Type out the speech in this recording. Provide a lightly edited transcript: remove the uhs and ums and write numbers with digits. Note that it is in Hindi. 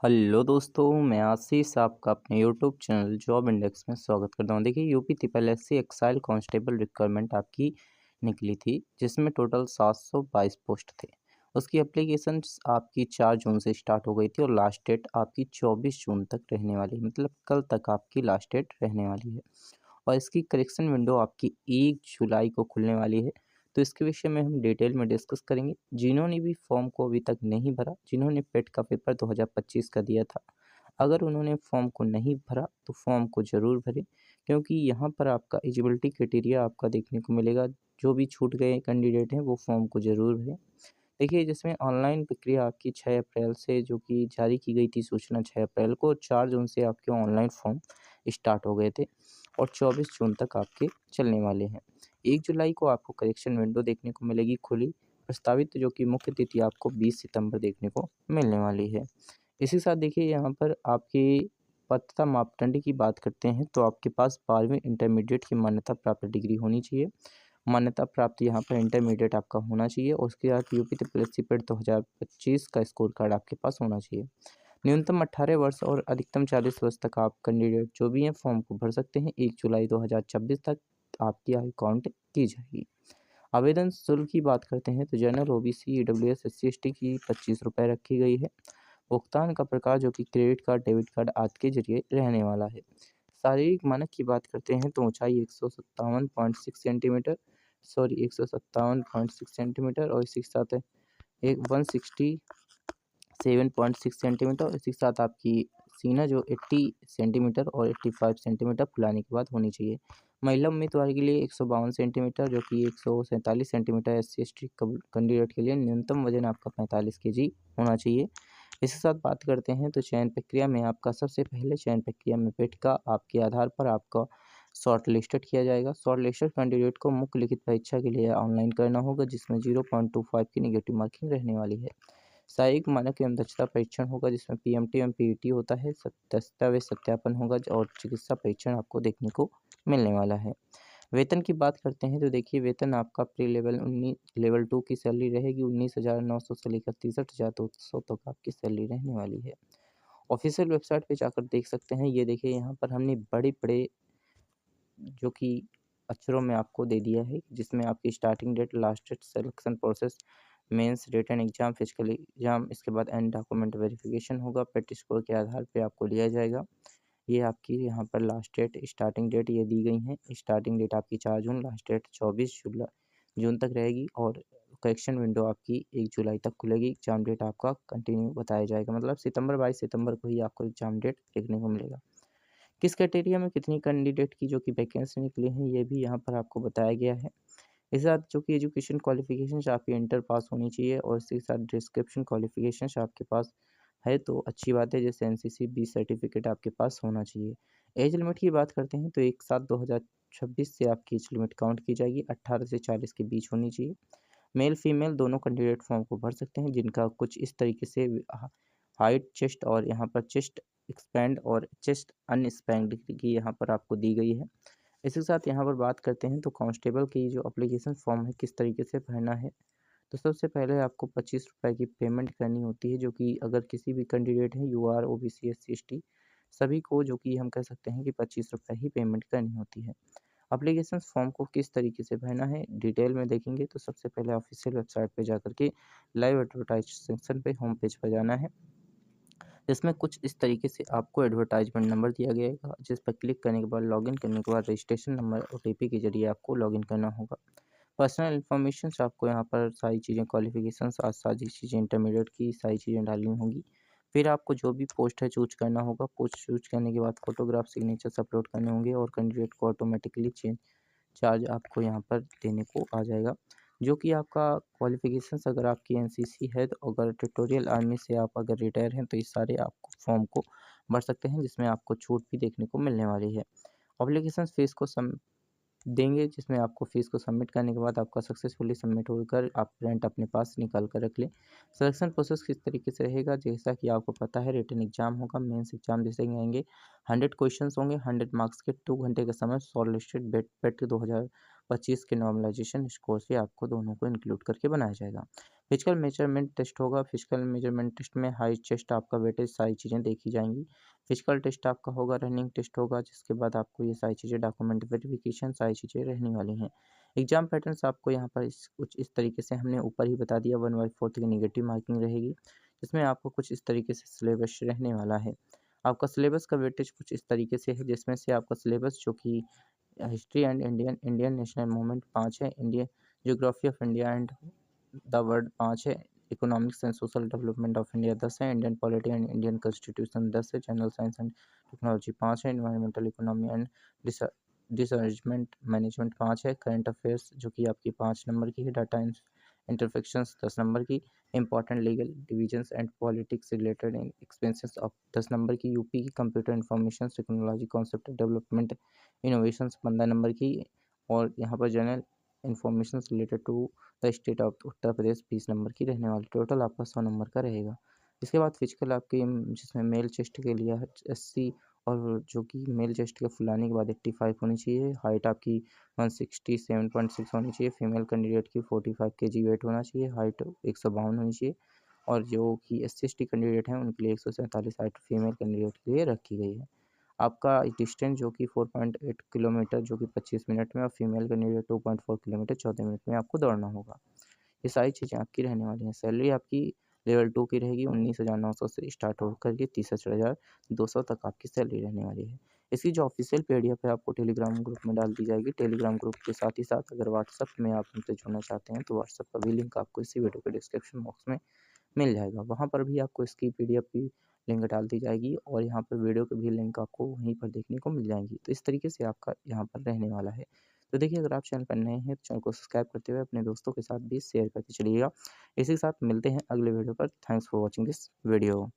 हेलो दोस्तों, मैं आशीष आपका अपने यूट्यूब चैनल जॉब इंडेक्स में स्वागत करता हूं। देखिए, UP triple S C excise constable requirement आपकी निकली थी, जिसमें टोटल 722 पोस्ट थे। उसकी एप्लीकेशन आपकी 4 जून से स्टार्ट हो गई थी और लास्ट डेट आपकी 24 जून तक रहने वाली है, मतलब कल तक आपकी लास्ट डेट रहने वाली है। और इसकी करेक्शन विंडो आपकी 1 जुलाई को खुलने वाली है। तो इसके विषय में हम डिटेल में डिस्कस करेंगे। जिन्होंने भी फॉर्म को अभी तक नहीं भरा, जिन्होंने पेट का पेपर 2025 का दिया था, अगर उन्होंने फॉर्म को नहीं भरा तो फॉर्म को ज़रूर भरें, क्योंकि यहाँ पर आपका एलिजिबिलिटी क्राइटेरिया आपका देखने को मिलेगा। जो भी छूट गए कैंडिडेट हैं वो फॉर्म को ज़रूर भरें। देखिए, जिसमें ऑनलाइन प्रक्रिया आपकी 6 अप्रैल से जो कि जारी की गई थी सूचना 6 अप्रैल को, और 4 जून से आपके ऑनलाइन फॉर्म स्टार्ट हो गए थे और 24 जून तक आपके चलने वाले हैं। 1 जुलाई को आपको करेक्शन विंडो देखने को मिलेगी खुली, प्रस्तावित जो कि मुख्य तिथि आपको 20 सितंबर देखने को मिलने वाली है। इसी के साथ देखिए, यहाँ पर आपकी पात्रता मापदंड की बात करते हैं तो आपके पास 12वीं इंटरमीडिएट की मान्यता प्राप्त डिग्री होनी चाहिए। मान्यता प्राप्त यहाँ पर इंटरमीडिएट आपका होना चाहिए और उसके बाद यूपी ट्रिपल पेट 2025 का स्कोर कार्ड आपके पास होना चाहिए। न्यूनतम 18 वर्ष और अधिकतम 40 वर्ष तक आप कैंडिडेट जो भी हैं फॉर्म को भर सकते हैं। 1 जुलाई 2026 तक आपकी आयु काउंट की जाएगी। आवेदन शुल्क की बात करते हैं तो general OBC EWS SC ST की 25 रुपये रखी गई है। भुगतान का प्रकार जो कि क्रेडिट कार्ड डेबिट कार्ड आदि के जरिए रहने वाला है। शारीरिक मानक की बात करते हैं तो ऊंचाई 157.6 सेंटीमीटर, 157.6 सेंटीमीटर और इसी के साथ एक 167.6 सेंटीमीटर और इसी के साथ आपकी सीना जो 80 सेंटीमीटर और 85 सेंटीमीटर फुलाने के बाद होनी चाहिए। महिला उम्मीदवार के लिए 152 सेंटीमीटर जो कि 147 centimetre, S C S T candidate के लिए न्यूनतम वजन आपका 45 केजी होना चाहिए। इसके साथ बात करते हैं तो चयन प्रक्रिया में आपका सबसे पहले चयन प्रक्रिया में पेट का आपके आधार पर आपका शॉर्ट लिस्टेड किया जाएगा। शॉर्ट लिस्टेड कैंडिडेट को मुख्य लिखित परीक्षा के लिए ऑनलाइन करना होगा, जिसमें 0.25 की नेगेटिव मार्किंग रहने वाली है। शारीरिक मानक एवं दक्षता परीक्षण होगा, जिसमें पीएमटी एवं पीईटी होता है। दस्तावेज सत्यापन होगा और चिकित्सा परीक्षण आपको देखने को मिलने वाला है। वेतन की बात करते हैं तो देखिए, वेतन आपका प्री लेवल लेवल 2 की सैलरी रहेगी 19,900 से लेकर 63,200 तक आपकी सैलरी रहने वाली है। ऑफिशियल वेबसाइट पे जाकर देख सकते हैं। ये देखिए, यहाँ पर हमने बड़े-बड़े जो कि अक्षरों में आपको दे दिया है, जिसमें आपकी starting date, last date, selection process, mains, written exam, physical exam, इसके बाद एंड डॉक्यूमेंट वेरिफिकेशन होगा। पेट स्कोर के आधार पे आपको लिया जाएगा। ये आपकी यहाँ पर लास्ट डेट, स्टार्टिंग डेट ये दी गई हैं। स्टार्टिंग डेट आपकी 4 जून, लास्ट डेट 24 जून तक रहेगी और करेक्शन विंडो आपकी 1 जुलाई तक खुलेगी। एग्जाम डेट आपका कंटिन्यू बताया जाएगा, मतलब सितंबर 22 सितंबर को ही आपको एग्जाम डेट देखने को मिलेगा। किस क्राइटेरिया में कितनी कैंडिडेट की जो कि वैकेंसी निकली है, ये भी यहाँ पर आपको बताया गया है। इसके साथ जो कि एजुकेशन क्वालिफिकेशन आपकी इंटर पास होनी चाहिए और इसके साथ डिस्क्रिप्शन क्वालिफिकेशन आपके पास है तो अच्छी बात है, जैसे एनसीसी बी सर्टिफिकेट आपके पास होना चाहिए। एज लिमिट की बात करते हैं तो 1/7/2026 से आपकी एज लिमिट काउंट की जाएगी। 18 से 40 के बीच होनी चाहिए। मेल फीमेल दोनों कैंडिडेट फॉर्म को भर सकते हैं, जिनका कुछ इस तरीके से हाइट, चेस्ट और यहाँ पर चेस्ट एक्सपैंड और चेस्ट अनएक्सपैंड की यहाँ पर आपको दी गई है। इसी के साथ यहाँ पर बात करते हैं तो कांस्टेबल की जो एप्लीकेशन फॉर्म है किस तरीके से भरना है। तो सबसे पहले आपको 25 रुपये की पेमेंट करनी होती है, जो कि अगर किसी भी कैंडिडेट है यूआर ओबीसी एससी एसटी सभी को जो कि हम कह सकते हैं कि 25 रुपये ही पेमेंट करनी होती है। एप्लीकेशन फॉर्म को किस तरीके से भरना है डिटेल में देखेंगे तो सबसे पहले ऑफिशियल वेबसाइट पे जाकर के लाइव एडवर्टाइज सेक्शन पे होम पेज पर जाना है, जिसमें कुछ इस तरीके से आपको एडवर्टाइजमेंट नंबर दिया गया है, जिस पर क्लिक करने के बाद लॉगिन करने के बाद रजिस्ट्रेशन नंबर ओटीपी के जरिए आपको लॉगिन करना होगा। पर्सनल इन्फॉर्मेशन आपको यहाँ पर सारी चीज़ें, क्वालिफिकेशन सारी चीज़ें, इंटरमीडिएट की सारी चीज़ें डालनी होंगी। फिर आपको जो भी पोस्ट है चूज करना होगा। पोस्ट चूज करने के बाद फोटोग्राफ सिग्नेचर्स अपलोड करने होंगे और कैंडिडेट को ऑटोमेटिकली चेंज चार्ज आपको यहाँ पर देने को आ जाएगा। जो कि आपका क्वालिफिकेशंस अगर आपकी एनसीसी है तो, अगर ट्यूटोरियल आर्मी से आप अगर रिटायर हैं तो, ये सारे आपको फॉर्म को भर सकते हैं, जिसमें आपको छूट भी देखने को मिलने वाली है। एप्लीकेशन फ़ीस को देंगे, जिसमें आपको फ़ीस को सबमिट करने के बाद आपका सक्सेसफुली सबमिट होकर आप प्रिंट अपने पास निकाल कर रख लें। सिलेक्शन प्रोसेस किस तरीके से रहेगा, जैसा कि आपको पता है, रिटन एग्जाम होगा, मेंस एग्जाम जैसे कि आएंगे। 100 क्वेश्चंस होंगे, 100 मार्क्स के, 2 घंटे का समय, शॉर्ट लिस्टेड पेट 2025 के नॉर्मलाइजेशन स्कोर से आपको दोनों को इंक्लूड करके बनाया जाएगा। फिजिकल मेजरमेंट टेस्ट होगा। फिजिकल मेजरमेंट टेस्ट में हाइट, चेस्ट, आपका वेटेज, सारी चीज़ें देखी जाएंगी। फिजिकल टेस्ट आपका होगा, रनिंग टेस्ट होगा, जिसके बाद आपको ये सारी चीज़ें, डॉक्यूमेंट वेरिफिकेशन, सारी चीज़ें रहने वाली हैं। एग्जाम पैटर्न्स आपको यहाँ पर कुछ इस तरीके से हमने ऊपर ही बता दिया। 1/4 की नेगेटिव मार्किंग रहेगी, जिसमें आपको कुछ इस तरीके से सिलेबस रहने वाला है। आपका सिलेबस का वेटेज कुछ इस तरीके से है, जिसमें से आपका सिलेबस जो कि history and Indian Indian national movement 5 है, Indian geography of India and the world 5 है, economics and social development of India 10 है, Indian polity and Indian constitution 10 है, जनरल साइंस एंड टेक्नोलॉजी 5 है, इन्वायरमेंटल इकोनॉमी एंड डिसर्जमेंट मैनेजमेंट 5 है, करंट अफेयर्स जो कि आपकी 5 नंबर की है, डाटा इंटरफेक्शंस 10 नंबर की, important legal divisions and politics related expenses of 10 number की, यूपी की computer information technology concept development innovations 15 number की, और यहाँ पर general information related to the state of Uttar Pradesh 20 number की रहने वाली। टोटल आपका 100 नंबर का रहेगा। इसके बाद फिजिकल आपकी जिसमें मेल चेस्ट के लिए 80, और जो कि मेल चेस्ट के फुलाने के बाद 85 होनी चाहिए। हाइट आपकी 167.6 होनी चाहिए। फीमेल कैंडिडेट की 45 केजी वेट होना चाहिए। हाइट 152 होनी चाहिए। और जो कि SC/ST कैंडिडेट हैं उनके लिए 147 हाइट फीमेल कैंडिडेट के लिए रखी गई है। आपका डिस्टेंस जो कि 4.8 किलोमीटर जो कि 25 मिनट में, और फीमेल कैंडिडेट 2.4 किलोमीटर 14 मिनट में आपको दौड़ना होगा। ये सारी चीज़ें आपकी रहने वाली हैं। सैलरी आपकी लेवल 2 की रहेगी, 19,900 से स्टार्ट होकर के 63,200 तक आपकी सैलरी रहने वाली है। इसकी जो ऑफिशियल PDF है आपको टेलीग्राम ग्रुप में डाल दी जाएगी। टेलीग्राम ग्रुप के साथ ही साथ अगर व्हाट्सएप में आप हमसे जुड़ना चाहते हैं तो व्हाट्सएप का भी लिंक आपको इसी वीडियो के डिस्क्रिप्शन बॉक्स में मिल जाएगा। वहाँ पर भी आपको इसकी PDF की लिंक डाल दी जाएगी, और यहाँ पर वीडियो की भी लिंक आपको वहीं पर देखने को मिल जाएगी। तो इस तरीके से आपका यहाँ पर रहने वाला है। तो देखिए, अगर आप चैनल पर नए हैं तो चैनल को सब्सक्राइब करते हुए अपने दोस्तों के साथ भी शेयर करते चलिएगा। इसी के साथ मिलते हैं अगले वीडियो पर। Thanks for watching this video.